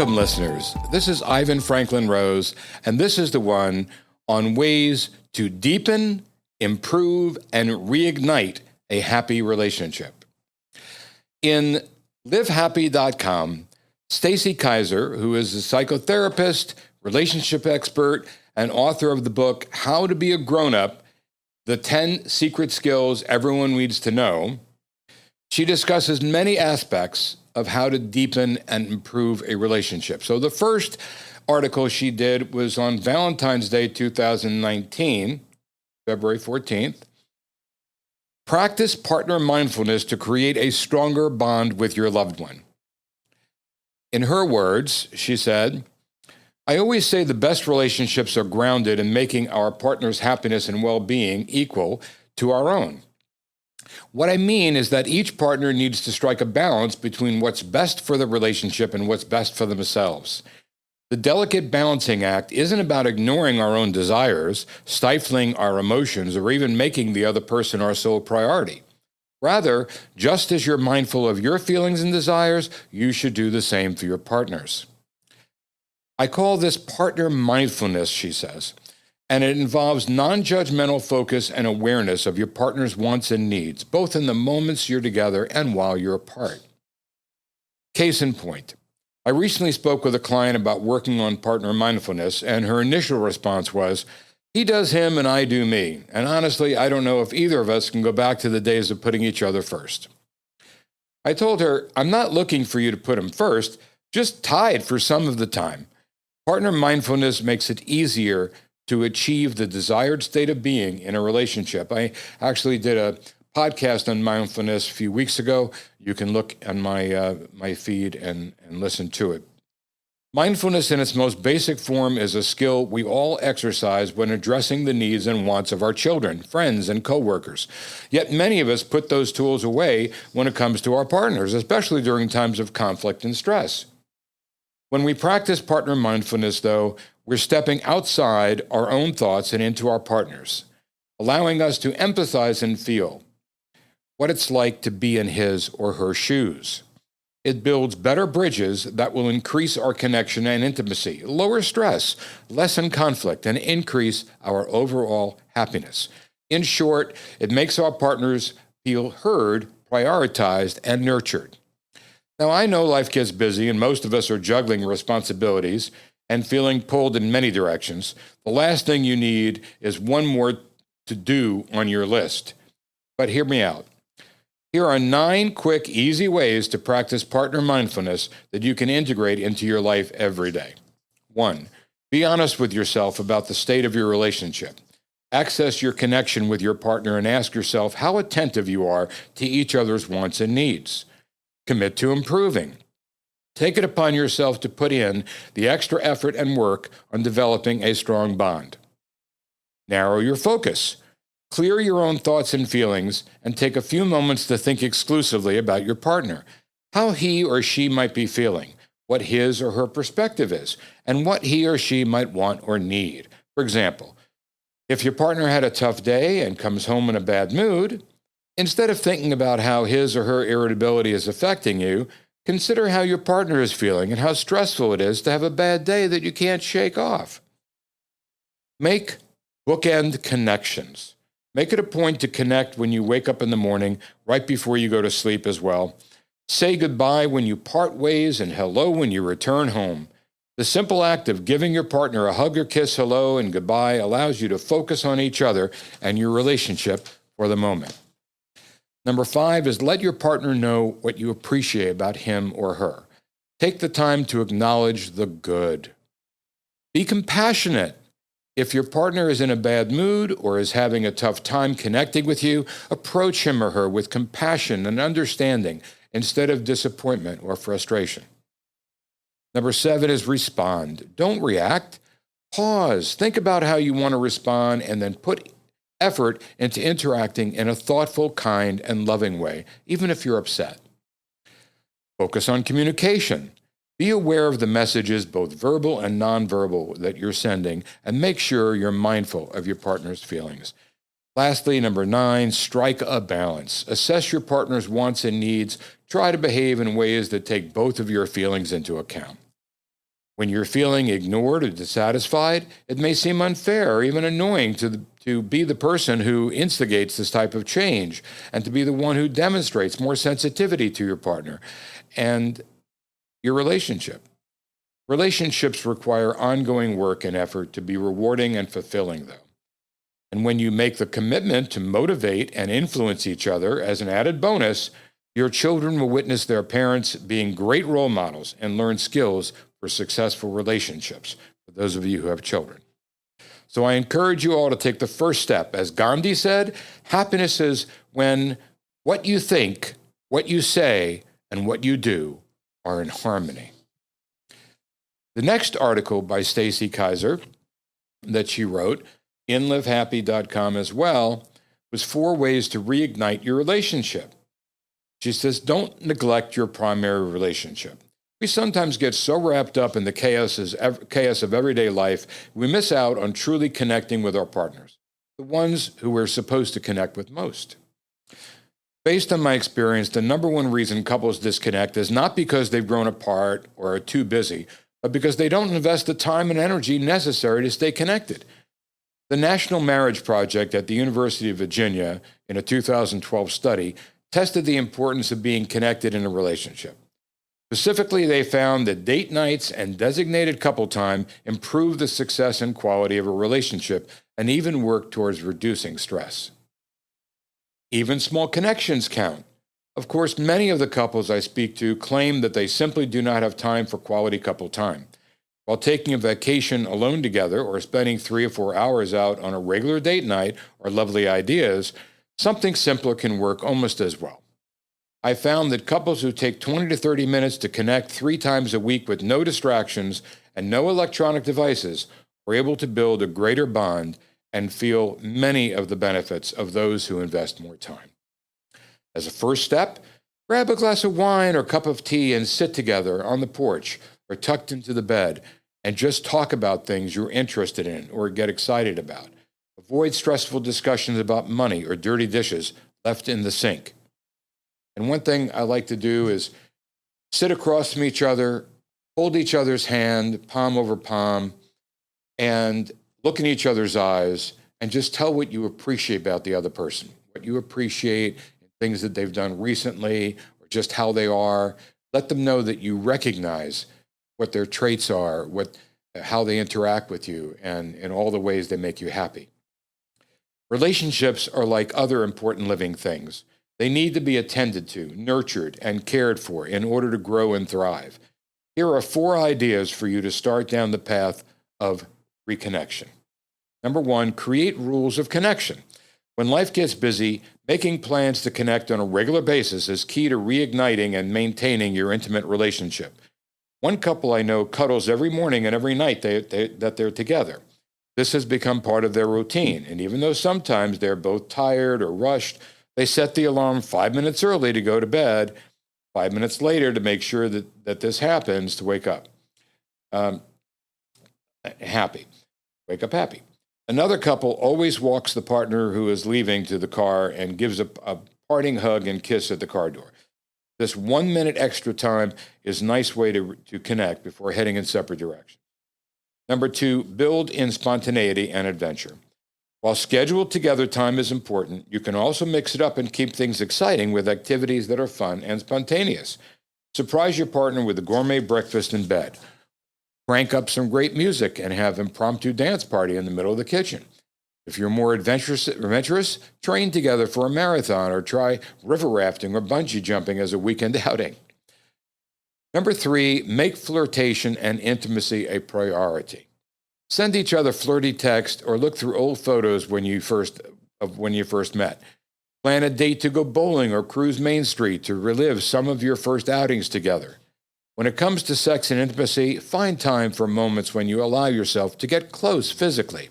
Welcome, listeners. This is Ivan Franklin Rose, and this is the one on ways to deepen, improve, and reignite a happy relationship. In livehappy.com, Stacy Kaiser, who is a psychotherapist, relationship expert, and author of the book, How to Be a Grown-Up, the 10 Secret Skills Everyone Needs to Know, she discusses many aspects of how to deepen and improve a relationship. So the first article she did was on Valentine's Day 2019, February 14th. Practice partner mindfulness to create a stronger bond with your loved one. In her words, she said, I always say the best relationships are grounded in making our partner's happiness and well-being equal to our own. What I mean is that each partner needs to strike a balance between what's best for the relationship and what's best for themselves. The delicate balancing act isn't about ignoring our own desires, stifling our emotions, or even making the other person our sole priority. Rather, just as you're mindful of your feelings and desires, you should do the same for your partners. I call this partner mindfulness, she says, and it involves non-judgmental focus and awareness of your partner's wants and needs, both in the moments you're together and while you're apart. Case in point, I recently spoke with a client about working on partner mindfulness, and her initial response was, he does him and I do me, and honestly, I don't know if either of us can go back to the days of putting each other first. I told her, I'm not looking for you to put him first, just tide for some of the time. Partner mindfulness makes it easier to achieve the desired state of being in a relationship. I actually did a podcast on mindfulness a few weeks ago. You can look on my feed and listen to it. Mindfulness in its most basic form is a skill we all exercise when addressing the needs and wants of our children, friends, and coworkers. Yet many of us put those tools away when it comes to our partners, especially during times of conflict and stress. When we practice partner mindfulness, though, we're stepping outside our own thoughts and into our partners, allowing us to empathize and feel what it's like to be in his or her shoes. It builds better bridges that will increase our connection and intimacy, lower stress, lessen conflict, and increase our overall happiness. In short, it makes our partners feel heard, prioritized, and nurtured. Now, I know life gets busy and most of us are juggling responsibilities and feeling pulled in many directions. The last thing you need is one more to do on your list. But hear me out. Here are 9 quick, easy ways to practice partner mindfulness that you can integrate into your life every day. 1. Be honest with yourself about the state of your relationship. Access your connection with your partner and ask yourself how attentive you are to each other's wants and needs. Commit to improving. Take it upon yourself to put in the extra effort and work on developing a strong bond. Narrow your focus. Clear your own thoughts and feelings and take a few moments to think exclusively about your partner, how he or she might be feeling, what his or her perspective is, and what he or she might want or need. For example, if your partner had a tough day and comes home in a bad mood, instead of thinking about how his or her irritability is affecting you, consider how your partner is feeling and how stressful it is to have a bad day that you can't shake off. Make bookend connections. Make it a point to connect when you wake up in the morning, right before you go to sleep as well. Say goodbye when you part ways and hello when you return home. The simple act of giving your partner a hug or kiss, hello and goodbye allows you to focus on each other and your relationship for the moment. Number 5 is let your partner know what you appreciate about him or her. Take the time to acknowledge the good. Be compassionate. If your partner is in a bad mood or is having a tough time connecting with you, approach him or her with compassion and understanding instead of disappointment or frustration. Number 7 is respond. Don't react. Pause. Think about how you want to respond and then put effort into interacting in a thoughtful, kind, and loving way, even if you're upset. Focus on communication. Be aware of the messages, both verbal and nonverbal, that you're sending, and make sure you're mindful of your partner's feelings. Lastly, number 9, strike a balance. Assess your partner's wants and needs. Try to behave in ways that take both of your feelings into account. When you're feeling ignored or dissatisfied, it may seem unfair or even annoying to be the person who instigates this type of change and to be the one who demonstrates more sensitivity to your partner and your relationship. Relationships require ongoing work and effort to be rewarding and fulfilling, though. And when you make the commitment to motivate and influence each other as an added bonus, your children will witness their parents being great role models and learn skills for successful relationships, for those of you who have children. So I encourage you all to take the first step. As Gandhi said, happiness is when what you think, what you say, and what you do are in harmony. The next article by Stacy Kaiser that she wrote in livehappy.com as well was 4 ways to reignite your relationship. She says, don't neglect your primary relationship. We sometimes get so wrapped up in the chaos of everyday life, we miss out on truly connecting with our partners, the ones who we're supposed to connect with most. Based on my experience, the number one reason couples disconnect is not because they've grown apart or are too busy, but because they don't invest the time and energy necessary to stay connected. The National Marriage Project at the University of Virginia, in a 2012 study, tested the importance of being connected in a relationship. Specifically, they found that date nights and designated couple time improve the success and quality of a relationship and even work towards reducing stress. Even small connections count. Of course, many of the couples I speak to claim that they simply do not have time for quality couple time. While taking a vacation alone together or spending 3 or 4 hours out on a regular date night are lovely ideas, something simpler can work almost as well. I found that couples who take 20 to 30 minutes to connect 3 times a week with no distractions and no electronic devices are able to build a greater bond and feel many of the benefits of those who invest more time. As a first step, grab a glass of wine or cup of tea and sit together on the porch or tucked into the bed and just talk about things you're interested in or get excited about. Avoid stressful discussions about money or dirty dishes left in the sink. And one thing I like to do is sit across from each other, hold each other's hand, palm over palm, and look in each other's eyes and just tell what you appreciate about the other person, what you appreciate, things that they've done recently, or just how they are. Let them know that you recognize what their traits are, how they interact with you, and in all the ways they make you happy. Relationships are like other important living things. They need to be attended to, nurtured, and cared for in order to grow and thrive. Here are 4 ideas for you to start down the path of reconnection. Number 1, create rules of connection. When life gets busy, making plans to connect on a regular basis is key to reigniting and maintaining your intimate relationship. One couple I know cuddles every morning and every night that they're together. This has become part of their routine, and even though sometimes they're both tired or rushed, they set the alarm 5 minutes early to go to bed, 5 minutes later to make sure that this happens to wake up happy. Wake up happy. Another couple always walks the partner who is leaving to the car and gives a parting hug and kiss at the car door. This 1 minute extra time is a nice way to connect before heading in separate directions. Number 2, build in spontaneity and adventure. While scheduled together time is important, you can also mix it up and keep things exciting with activities that are fun and spontaneous. Surprise your partner with a gourmet breakfast in bed. Crank up some great music and have an impromptu dance party in the middle of the kitchen. If you're more adventurous, train together for a marathon or try river rafting or bungee jumping as a weekend outing. Number 3, make flirtation and intimacy a priority. Send each other flirty texts or look through old photos when you first met. Plan a date to go bowling or cruise Main Street to relive some of your first outings together. When it comes to sex and intimacy, find time for moments when you allow yourself to get close physically,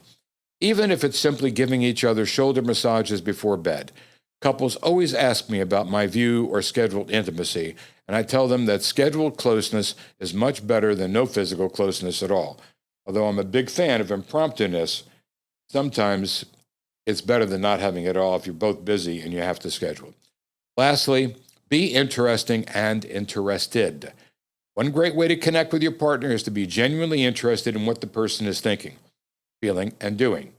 even if it's simply giving each other shoulder massages before bed. Couples always ask me about my view or scheduled intimacy, and I tell them that scheduled closeness is much better than no physical closeness at all. Although I'm a big fan of impromptu-ness, sometimes it's better than not having it all if you're both busy and you have to schedule. Lastly, be interesting and interested. One great way to connect with your partner is to be genuinely interested in what the person is thinking, feeling, and doing.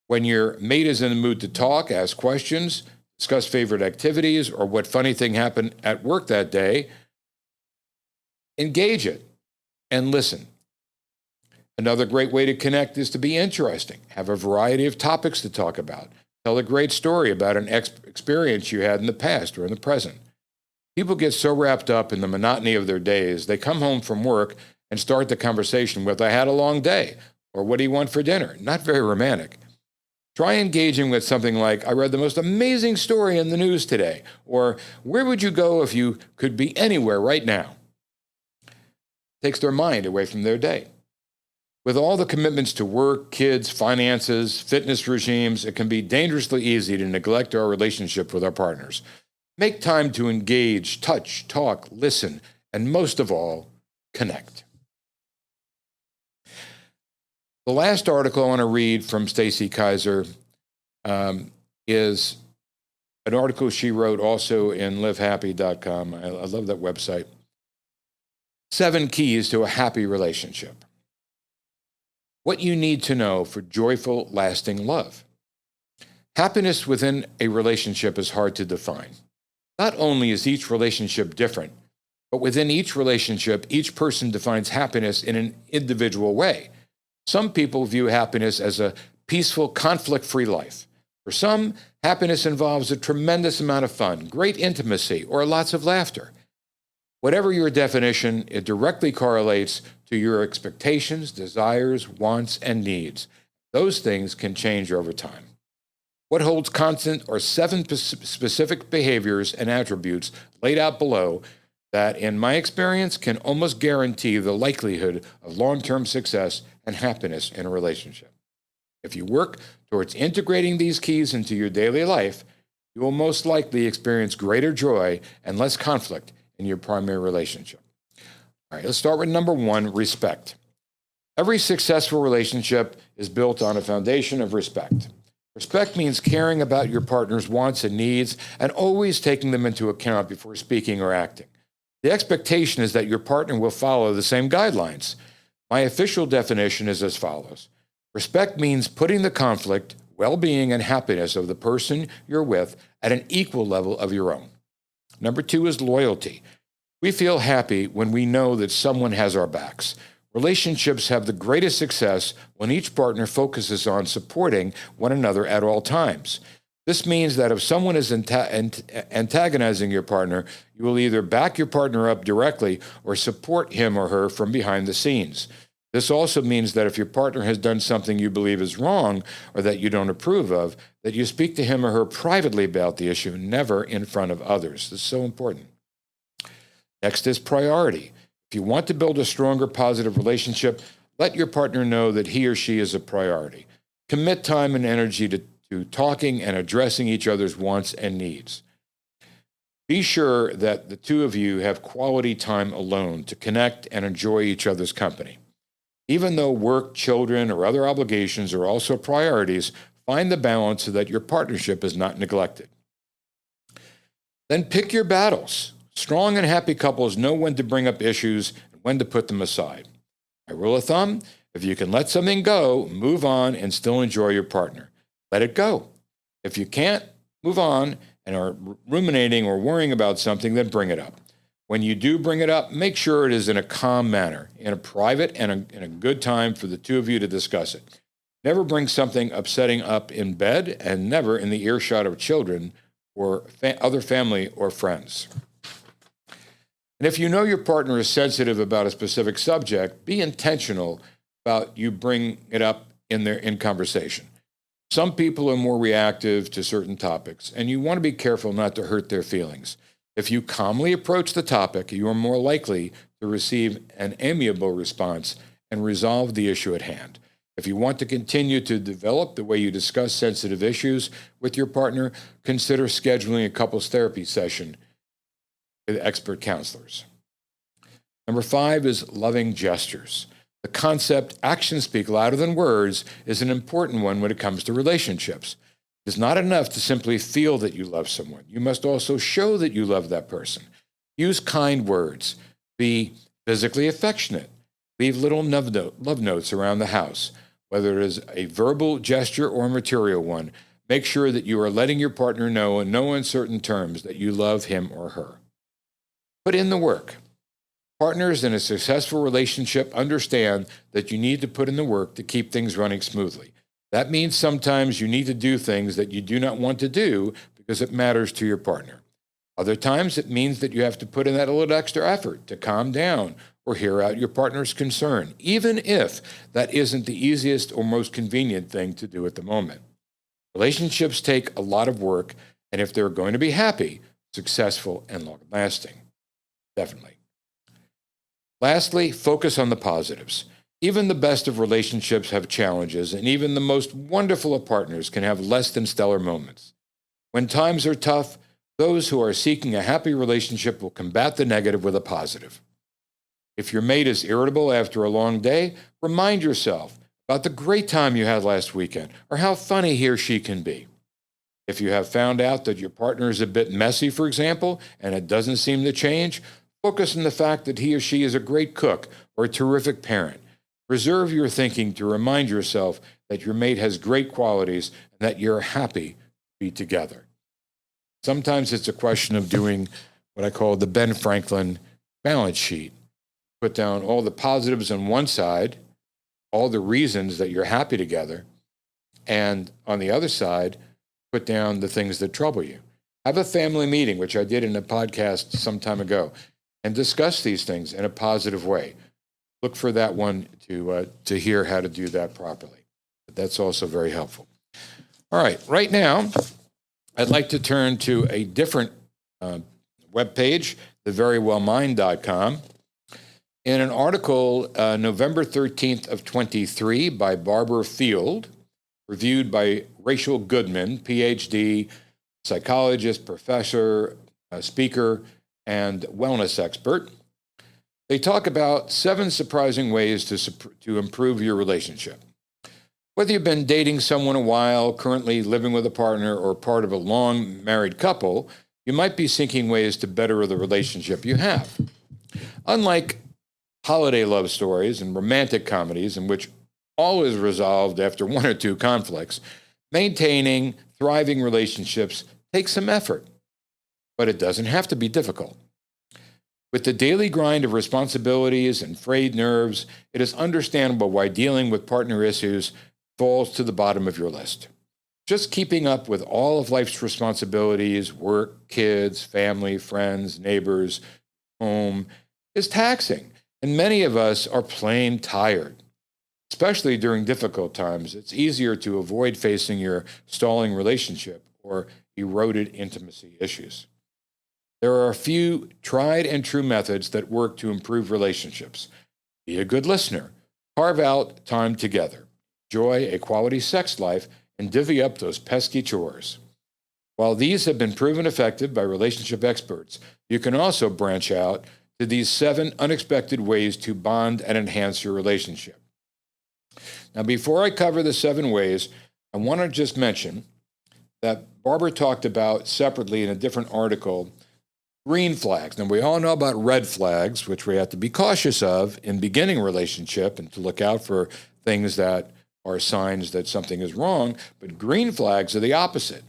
When your mate is in the mood to talk, ask questions, discuss favorite activities, or what funny thing happened at work that day, engage it and listen. Another great way to connect is to be interesting. Have a variety of topics to talk about. Tell a great story about an experience you had in the past or in the present. People get so wrapped up in the monotony of their days, they come home from work and start the conversation with, "I had a long day," or "What do you want for dinner?" Not very romantic. Try engaging with something like, "I read the most amazing story in the news today," or "Where would you go if you could be anywhere right now?" Takes their mind away from their day. With all the commitments to work, kids, finances, fitness regimes, it can be dangerously easy to neglect our relationship with our partners. Make time to engage, touch, talk, listen, and most of all, connect. The last article I want to read from Stacy Kaiser is an article she wrote also in livehappy.com. I love that website. 7 keys to a happy relationship. What you need to know for joyful, lasting love. Happiness within a relationship is hard to define. Not only is each relationship different, but within each relationship, each person defines happiness in an individual way. Some people view happiness as a peaceful, conflict-free life. For some, happiness involves a tremendous amount of fun, great intimacy, or lots of laughter. Whatever your definition, it directly correlates to your expectations, desires, wants, and needs. Those things can change over time. What holds constant are 7 specific behaviors and attributes laid out below that, in my experience, can almost guarantee the likelihood of long-term success and happiness in a relationship. If you work towards integrating these keys into your daily life, you will most likely experience greater joy and less conflict in your primary relationship. All right, let's start with number 1, respect. Every successful relationship is built on a foundation of respect. Respect means caring about your partner's wants and needs and always taking them into account before speaking or acting. The expectation is that your partner will follow the same guidelines. My official definition is as follows. Respect means putting the conflict, well-being, and happiness of the person you're with at an equal level of your own. Number 2 is loyalty. We feel happy when we know that someone has our backs. Relationships have the greatest success when each partner focuses on supporting one another at all times. This means that if someone is antagonizing your partner, you will either back your partner up directly or support him or her from behind the scenes. This also means that if your partner has done something you believe is wrong or that you don't approve of, that you speak to him or her privately about the issue, never in front of others. This is so important. Next is priority. If you want to build a stronger, positive relationship, let your partner know that he or she is a priority. Commit time and energy to talking and addressing each other's wants and needs. Be sure that the two of you have quality time alone to connect and enjoy each other's company. Even though work, children, or other obligations are also priorities, find the balance so that your partnership is not neglected. Then pick your battles. Strong and happy couples know when to bring up issues and when to put them aside. My rule of thumb, if you can let something go, move on and still enjoy your partner. Let it go. If you can't move on and are ruminating or worrying about something, then bring it up. When you do bring it up, make sure it is in a calm manner, in a private and in a good time for the two of you to discuss it. Never bring something upsetting up in bed and never in the earshot of children or other family or friends. And if you know your partner is sensitive about a specific subject, be intentional about you bring it up in conversation. Some people are more reactive to certain topics, and you want to be careful not to hurt their feelings. If you calmly approach the topic, you are more likely to receive an amiable response and resolve the issue at hand. If you want to continue to develop the way you discuss sensitive issues with your partner, consider scheduling a couples therapy session with expert counselors. Number 5 is loving gestures. The concept, actions speak louder than words, is an important one when it comes to relationships. It's not enough to simply feel that you love someone. You must also show that you love that person. Use kind words. Be Physically affectionate. Leave little love notes around the house, whether it is a verbal gesture or a material one. Make sure that you are letting your partner know in no uncertain terms that you love him or her. Put in the work. Partners in a successful relationship understand that you need to put in the work to keep things running smoothly. That means sometimes you need to do things that you do not want to do because it matters to your partner. Other times it means that you have to put in that little extra effort to calm down or hear out your partner's concern, even if that isn't the easiest or most convenient thing to do at the moment. Relationships take a lot of work, and if they're going to be happy, successful, and long-lasting, definitely. Lastly, focus on the positives. Even the best of relationships have challenges, and even the most wonderful of partners can have less than stellar moments. When times are tough, those who are seeking a happy relationship will combat the negative with a positive. If your mate is irritable after a long day, remind yourself about the great time you had last weekend or how funny he or she can be. If you have found out that your partner is a bit messy, for example, and it doesn't seem to change, focus on the fact that he or she is a great cook or a terrific parent. Reserve your thinking to remind yourself that your mate has great qualities and that you're happy to be together. Sometimes it's a question of doing what I call the Ben Franklin balance sheet. Put down all the positives on one side, all the reasons that you're happy together, and on the other side, put down the things that trouble you. Have a family meeting, which I did in a podcast some time ago, and discuss these things in a positive way. Look for that one to hear how to do that properly. But that's also very helpful. All right now, I'd like to turn to a different webpage, theverywellmind.com. In an article, November 13th of 23 by Barbara Field, reviewed by Rachel Goodman, PhD, psychologist, professor, speaker, and wellness expert. They talk about 7 surprising ways to improve your relationship. Whether you've been dating someone a while, currently living with a partner, or part of a long married couple, you might be seeking ways to better the relationship you have. Unlike holiday love stories and romantic comedies in which all is resolved after 1 or 2 conflicts, maintaining thriving relationships takes some effort, but it doesn't have to be difficult. With the daily grind of responsibilities and frayed nerves, it is understandable why dealing with partner issues falls to the bottom of your list. Just keeping up with all of life's responsibilities, work, kids, family, friends, neighbors, home, is taxing. And many of us are plain tired. Especially during difficult times, it's easier to avoid facing your stalling relationship or eroded intimacy issues. There are a few tried and true methods that work to improve relationships. Be a good listener. Carve out time together. Enjoy a quality sex life and divvy up those pesky chores. While these have been proven effective by relationship experts, you can also branch out to these 7 unexpected ways to bond and enhance your relationship. Now, before I cover the 7 ways, I want to just mention that Barbara talked about separately in a different article, green flags. Now, we all know about red flags, which we have to be cautious of in beginning a relationship and to look out for things that are signs that something is wrong, but green flags are the opposite.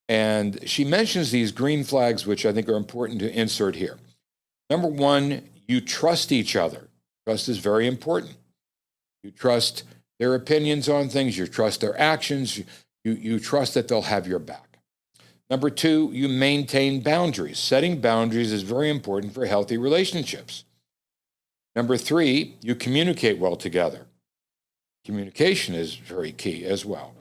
And she mentions these green flags, which I think are important to insert here. Number 1, you trust each other. Trust is very important. You trust their opinions on things. You trust their actions. You trust that they'll have your back. Number 2, you maintain boundaries. Setting boundaries is very important for healthy relationships. Number 3, you communicate well together. Communication is very key as well.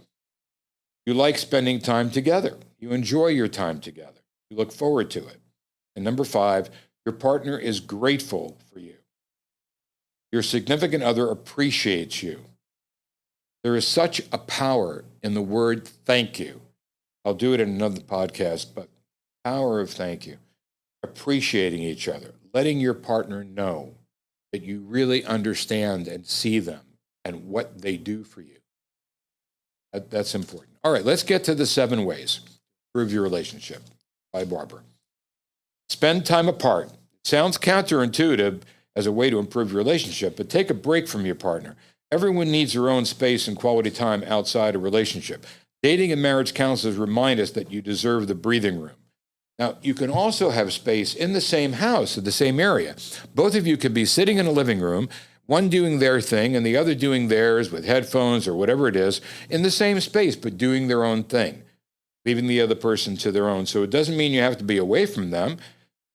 You like spending time together. You enjoy your time together. You look forward to it. And number 5, your partner is grateful for you. Your significant other appreciates you. There is such a power in the word thank you. I'll do it in another podcast, but power of thank you. Appreciating each other, letting your partner know that you really understand and see them and what they do for you. That's important. All right, let's get to the 7 ways to improve your relationship by Barbara. Spend time apart. It sounds counterintuitive, as a way to improve your relationship, but take a break from your partner. Everyone needs their own space and quality time outside a relationship. Dating and marriage counselors remind us that you deserve the breathing room. Now, you can also have space in the same house, in the same area. Both of you could be sitting in a living room, one doing their thing and the other doing theirs with headphones or whatever it is, in the same space, but doing their own thing, leaving the other person to their own. So it doesn't mean you have to be away from them,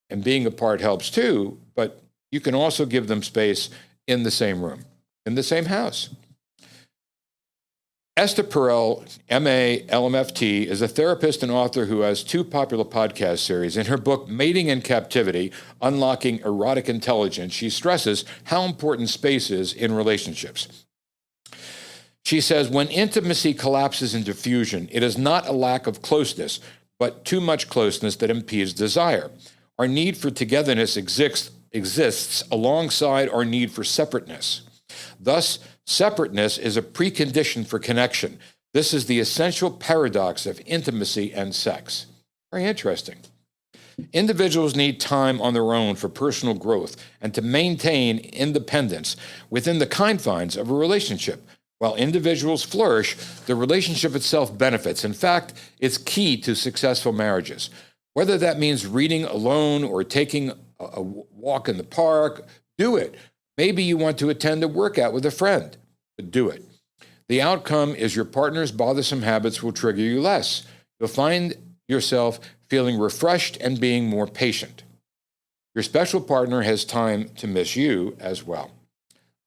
and being apart helps too, but you can also give them space in the same room, in the same house. Esther Perel, M.A., LMFT, is a therapist and author who has 2 popular podcast series. In her book, Mating in Captivity, Unlocking Erotic Intelligence, she stresses how important space is in relationships. She says, when intimacy collapses into fusion, it is not a lack of closeness, but too much closeness that impedes desire. Our need for togetherness exists alongside our need for separateness. Thus, separateness is a precondition for connection. This is the essential paradox of intimacy and sex. Very interesting. Individuals need time on their own for personal growth and to maintain independence within the confines of a relationship. While individuals flourish, the relationship itself benefits. In fact, it's key to successful marriages. Whether that means reading alone or taking a walk in the park, do it. Maybe you want to attend a workout with a friend, but do it. The outcome is your partner's bothersome habits will trigger you less. You'll find yourself feeling refreshed and being more patient. Your special partner has time to miss you as well.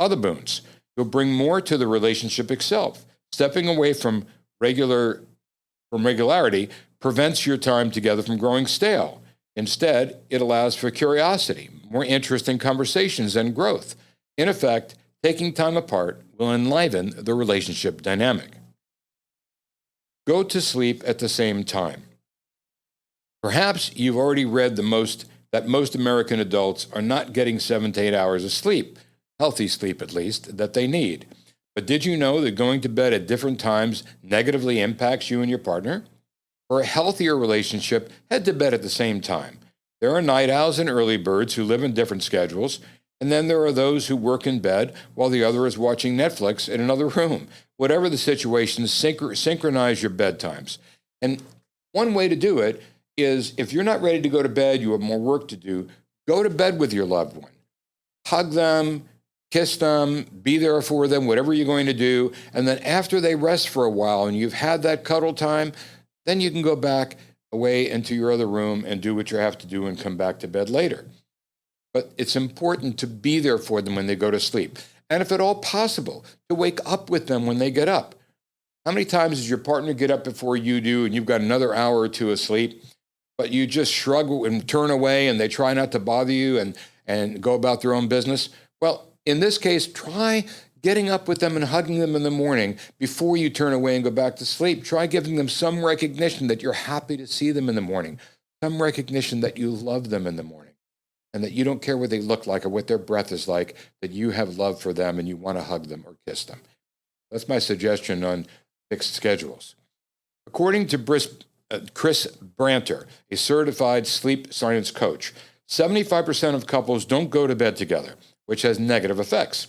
Other boons. You'll bring more to the relationship itself. Stepping away from regularity prevents your time together from growing stale. Instead, it allows for curiosity, more interest in conversations, and growth. In effect, taking time apart will enliven the relationship dynamic. Go to sleep at the same time. Perhaps you've already read that most American adults are not getting 7 to 8 hours of sleep, healthy sleep at least, that they need. But did you know that going to bed at different times negatively impacts you and your partner? For a healthier relationship, head to bed at the same time. There are night owls and early birds who live in different schedules, and then there are those who work in bed while the other is watching Netflix in another room. Whatever the situation, synchronize your bedtimes. And one way to do it is, if you're not ready to go to bed, you have more work to do, go to bed with your loved one. Hug them, kiss them, be there for them, whatever you're going to do. And then after they rest for a while and you've had that cuddle time, then you can go back away into your other room and do what you have to do and come back to bed later. But it's important to be there for them when they go to sleep. And if at all possible, to wake up with them when they get up. How many times does your partner get up before you do and you've got another hour or two of sleep, but you just shrug and turn away and they try not to bother you and go about their own business? Well, in this case, try getting up with them and hugging them in the morning before you turn away and go back to sleep. Try giving them some recognition that you're happy to see them in the morning, some recognition that you love them in the morning, and that you don't care what they look like or what their breath is like, that you have love for them and you want to hug them or kiss them. That's my suggestion on fixed schedules. According to Chris Branter, a certified sleep science coach, 75% of couples don't go to bed together, which has negative effects.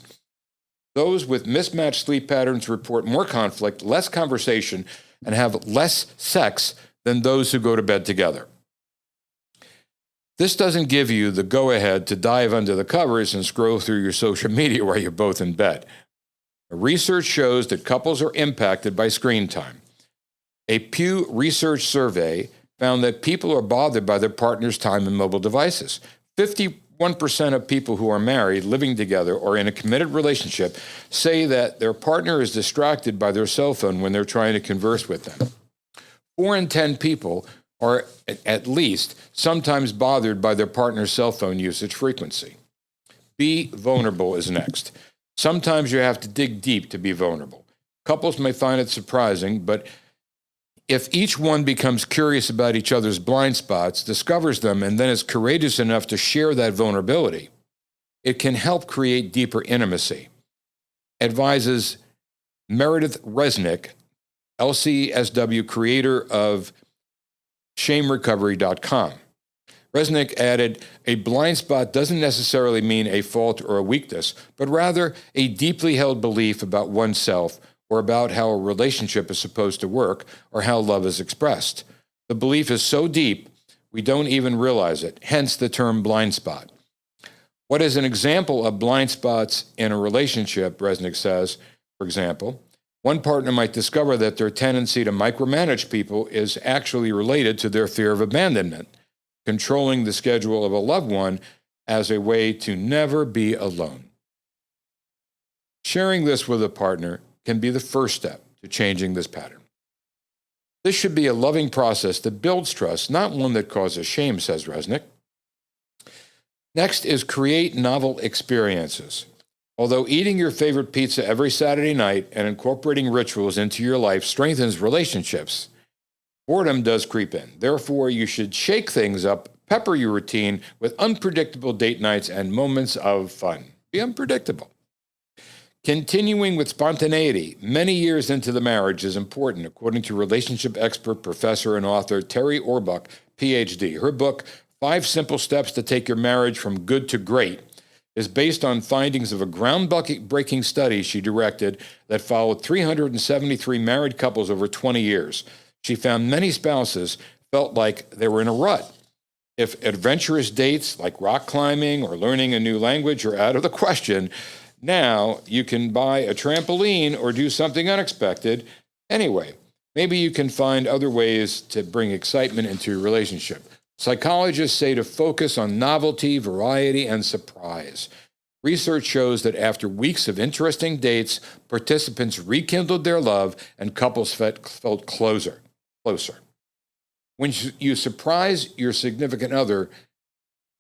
Those with mismatched sleep patterns report more conflict, less conversation, and have less sex than those who go to bed together. This doesn't give you the go-ahead to dive under the covers and scroll through your social media while you're both in bed. Research shows that couples are impacted by screen time. A Pew Research survey found that people are bothered by their partner's time in mobile devices. 51% of people who are married, living together, or in a committed relationship say that their partner is distracted by their cell phone when they're trying to converse with them. 4 in 10 people are at least sometimes bothered by their partner's cell phone usage frequency. Be vulnerable is next. Sometimes you have to dig deep to be vulnerable. Couples may find it surprising, but if each one becomes curious about each other's blind spots, discovers them, and then is courageous enough to share that vulnerability, it can help create deeper intimacy. Advises Meredith Resnick, LCSW creator of ShameRecovery.com. Resnick added, a blind spot doesn't necessarily mean a fault or a weakness, but rather a deeply held belief about oneself or about how a relationship is supposed to work or how love is expressed. The belief is so deep, we don't even realize it, hence the term blind spot. What is an example of blind spots in a relationship, Resnick says, for example, one partner might discover that their tendency to micromanage people is actually related to their fear of abandonment, controlling the schedule of a loved one as a way to never be alone. Sharing this with a partner can be the first step to changing this pattern. This should be a loving process that builds trust, not one that causes shame, says Resnick. Next is create novel experiences. Although eating your favorite pizza every Saturday night and incorporating rituals into your life strengthens relationships, boredom does creep in. Therefore, you should shake things up, pepper your routine with unpredictable date nights and moments of fun. Be unpredictable. Continuing with spontaneity many years into the marriage is important, according to relationship expert, professor, and author Terry Orbuch, Ph.D. Her book, 5 Simple Steps to Take Your Marriage from Good to Great, is based on findings of a groundbreaking study she directed that followed 373 married couples over 20 years. She found many spouses felt like they were in a rut. If adventurous dates like rock climbing or learning a new language are out of the question, now you can buy a trampoline or do something unexpected. Anyway, maybe you can find other ways to bring excitement into your relationship. Psychologists say to focus on novelty, variety, and surprise. Research shows that after weeks of interesting dates, participants rekindled their love and couples felt closer. When you surprise your significant other,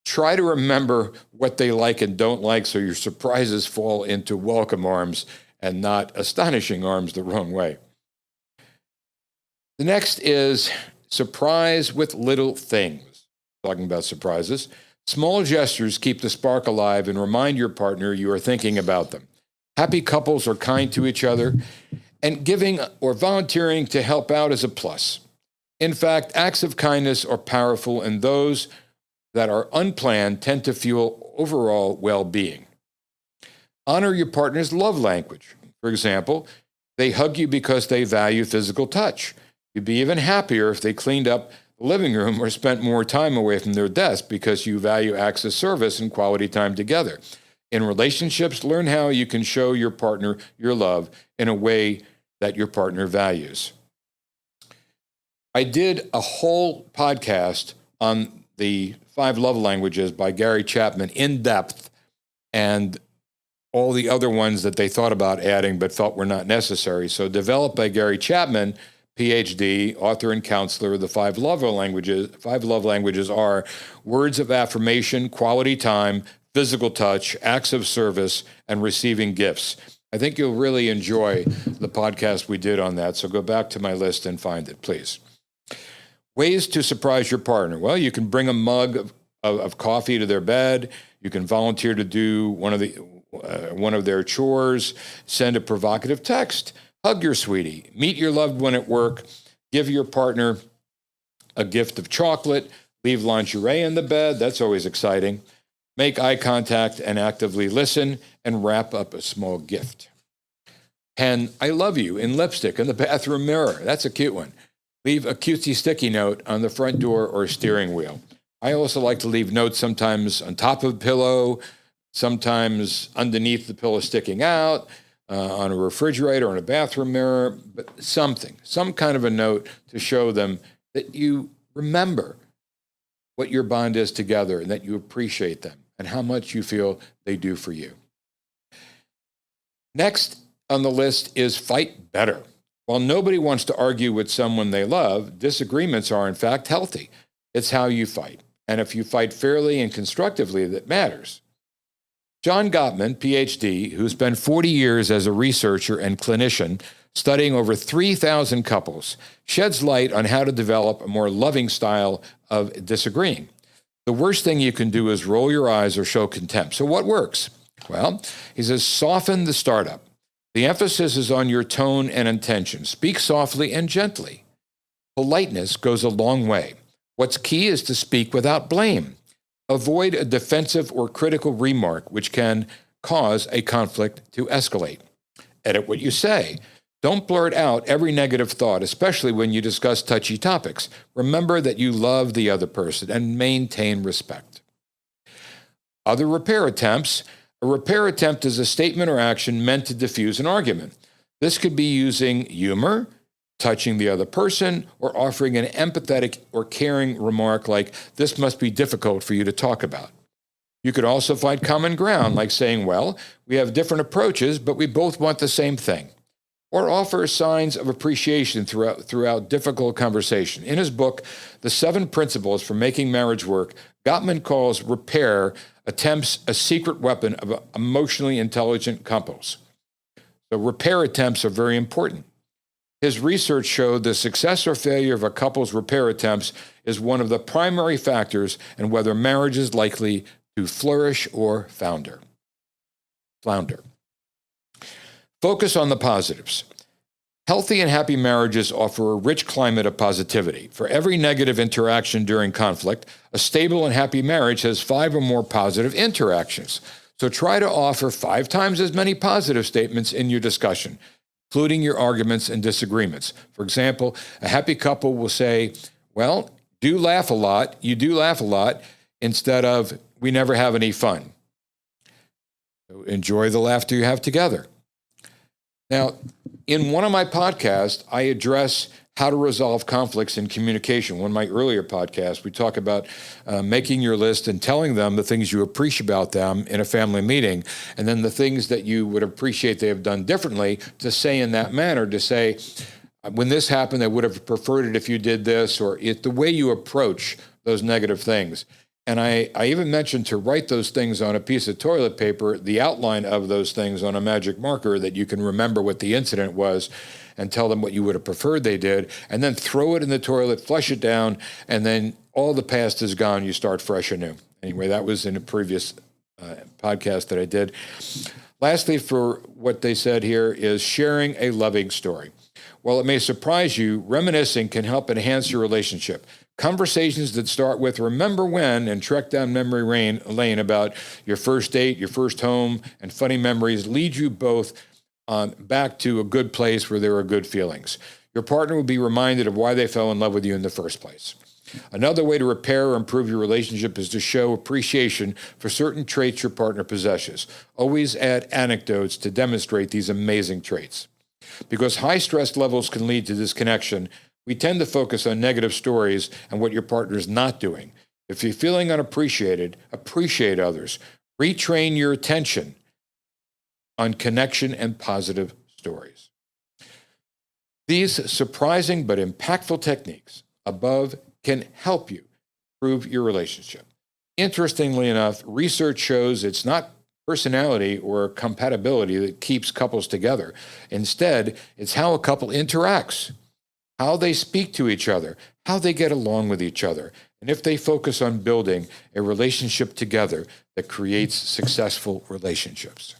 try to remember what they like and don't like so your surprises fall into welcome arms and not astonishing arms the wrong way. The next is surprise with little things. Talking about surprises. Small gestures keep the spark alive and remind your partner you are thinking about them. Happy couples are kind to each other, and giving or volunteering to help out is a plus. In fact, acts of kindness are powerful, and those that are unplanned tend to fuel overall well-being. Honor your partner's love language. For example, they hug you because they value physical touch. You'd be even happier if they cleaned up the living room or spent more time away from their desk because you value acts of service and quality time together. In relationships, learn how you can show your partner your love in a way that your partner values. I did a whole podcast on the 5 love languages by Gary Chapman in depth, and all the other ones that they thought about adding but felt were not necessary. So developed by Gary Chapman, Ph.D., author and counselor. The 5 love languages are words of affirmation, quality time, physical touch, acts of service, and receiving gifts. I think you'll really enjoy the podcast we did on that, so go back to my list and find it, please. Ways to surprise your partner. Well, you can bring a mug of coffee to their bed. You can volunteer to do one of their chores. Send a provocative text. Hug your sweetie. Meet your loved one at work. Give your partner a gift of chocolate. Leave lingerie in the bed. That's always exciting. Make eye contact and actively listen, and wrap up a small gift. Pen I love you in lipstick in the bathroom mirror. That's a cute one. Leave a cutesy sticky note on the front door or steering wheel. I also like to leave notes sometimes on top of the pillow, sometimes underneath the pillow sticking out, on a refrigerator or in a bathroom mirror, but some kind of a note to show them that you remember what your bond is together and that you appreciate them and how much you feel they do for you. Next on the list is fight better. While nobody wants to argue with someone they love, disagreements are in fact healthy. It's how you fight. And if you fight fairly and constructively, that matters. John Gottman, Ph.D., who spent 40 years as a researcher and clinician studying over 3,000 couples, sheds light on how to develop a more loving style of disagreeing. The worst thing you can do is roll your eyes or show contempt. So what works? Well, he says, soften the startup. The emphasis is on your tone and intention. Speak softly and gently. Politeness goes a long way. What's key is to speak without blame. Avoid a defensive or critical remark, which can cause a conflict to escalate. Edit what you say. Don't blurt out every negative thought, especially when you discuss touchy topics. Remember that you love the other person and maintain respect. Other repair attempts. A repair attempt is a statement or action meant to diffuse an argument. This could be using humor, touching the other person, or offering an empathetic or caring remark like, "This must be difficult for you to talk about." You could also find common ground, like saying, "Well, we have different approaches, but we both want the same thing." Or offer signs of appreciation throughout difficult conversation. In his book, The 7 Principles for Making Marriage Work, Gottman calls repair attempts a secret weapon of emotionally intelligent couples. So repair attempts are very important. His research showed the success or failure of a couple's repair attempts is one of the primary factors in whether marriage is likely to flourish or flounder. Focus on the positives. Healthy and happy marriages offer a rich climate of positivity. For every negative interaction during conflict, a stable and happy marriage has 5 or more positive interactions. So try to offer 5 times as many positive statements in your discussion, including your arguments and disagreements. For example, a happy couple will say, "Well, you do laugh a lot," instead of, "We never have any fun." So enjoy the laughter you have together. Now, in one of my podcasts, I address how to resolve conflicts in communication. One of my earlier podcasts, we talk about making your list and telling them the things you appreciate about them in a family meeting, and then the things that you would appreciate they have done differently to say in that manner, to say, "When this happened, I would have preferred it if you did this," or the way you approach those negative things. And I even mentioned to write those things on a piece of toilet paper, the outline of those things on a magic marker that you can remember what the incident was and tell them what you would have preferred they did, and then throw it in the toilet, flush it down, and then all the past is gone. You start fresh anew. Anyway, that was in a previous podcast that I did. Lastly, for what they said here is sharing a loving story. While it may surprise you, reminiscing can help enhance your relationship. Conversations that start with "remember when" and trek down memory lane about your first date, your first home, and funny memories lead you both back to a good place where there are good feelings. Your partner will be reminded of why they fell in love with you in the first place. Another way to repair or improve your relationship is to show appreciation for certain traits your partner possesses. Always add anecdotes to demonstrate these amazing traits. Because high stress levels can lead to disconnection, we tend to focus on negative stories and what your partner is not doing. If you're feeling unappreciated, appreciate others. Retrain your attention on connection and positive stories. These surprising but impactful techniques above can help you improve your relationship. Interestingly enough, research shows it's not personality or compatibility that keeps couples together. Instead, it's how a couple interacts, how they speak to each other, how they get along with each other, and if they focus on building a relationship together that creates successful relationships.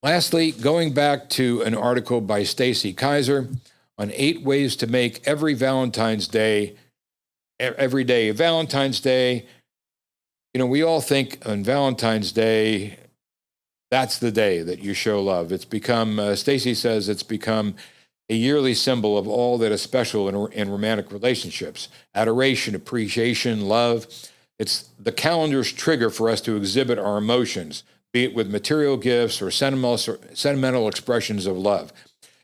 Lastly, going back to an article by Stacy Kaiser on 8 ways to make every day Valentine's Day. You know, we all think on Valentine's Day, that's the day that you show love. It's become, Stacy says, it's become a yearly symbol of all that is special in romantic relationships. Adoration, appreciation, love. It's the calendar's trigger for us to exhibit our emotions, be it with material gifts or sentimental expressions of love.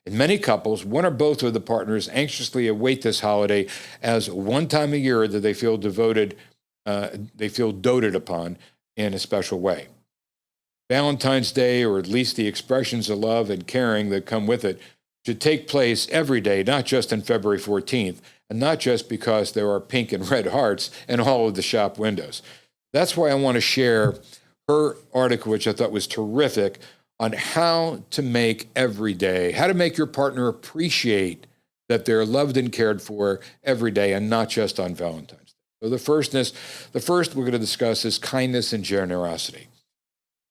In many couples, one or both of the partners anxiously await this holiday as one time a year that they feel doted upon in a special way. Valentine's Day, or at least the expressions of love and caring that come with it, should take place every day, not just on February 14th, and not just because there are pink and red hearts in all of the shop windows. That's why I want to share her article, which I thought was terrific, on how to make every day, how to make your partner appreciate that they're loved and cared for every day and not just on Valentine's Day. So the first we're going to discuss is kindness and generosity.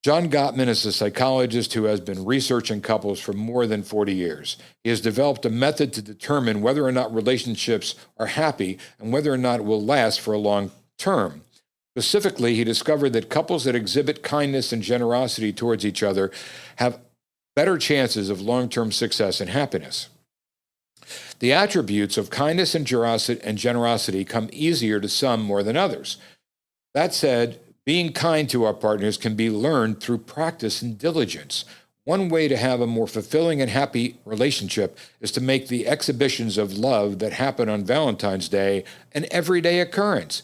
John Gottman is a psychologist who has been researching couples for more than 40 years. He has developed a method to determine whether or not relationships are happy and whether or not it will last for a long term. Specifically, he discovered that couples that exhibit kindness and generosity towards each other have better chances of long-term success and happiness. The attributes of kindness and generosity come easier to some more than others. That said, being kind to our partners can be learned through practice and diligence. One way to have a more fulfilling and happy relationship is to make the exhibitions of love that happen on Valentine's Day an everyday occurrence.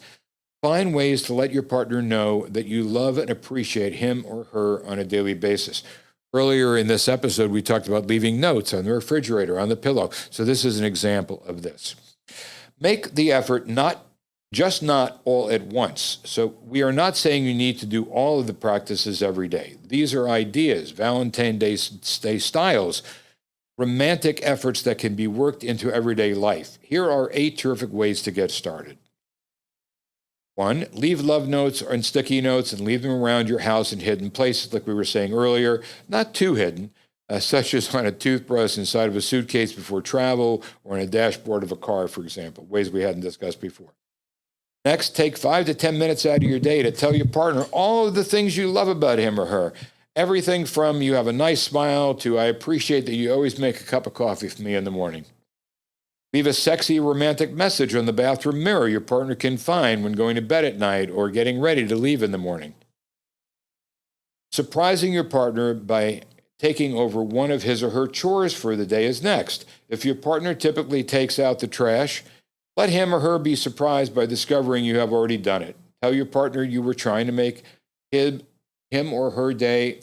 Find ways to let your partner know that you love and appreciate him or her on a daily basis. Earlier in this episode, we talked about leaving notes on the refrigerator, on the pillow. So this is an example of this. Make the effort not all at once. So we are not saying you need to do all of the practices every day. These are ideas, Valentine's Day styles, romantic efforts that can be worked into everyday life. Here are 8 terrific ways to get started. 1, leave love notes and sticky notes and leave them around your house in hidden places, like we were saying earlier, not too hidden, such as on a toothbrush, inside of a suitcase before travel, or on a dashboard of a car, for example, ways we hadn't discussed before. Next, take 5 to 10 minutes out of your day to tell your partner all of the things you love about him or her. Everything from "you have a nice smile" to "I appreciate that you always make a cup of coffee for me in the morning." Leave a sexy romantic message on the bathroom mirror your partner can find when going to bed at night or getting ready to leave in the morning. Surprising your partner by taking over one of his or her chores for the day is next. If your partner typically takes out the trash, let him or her be surprised by discovering you have already done it. Tell your partner you were trying to make him or her day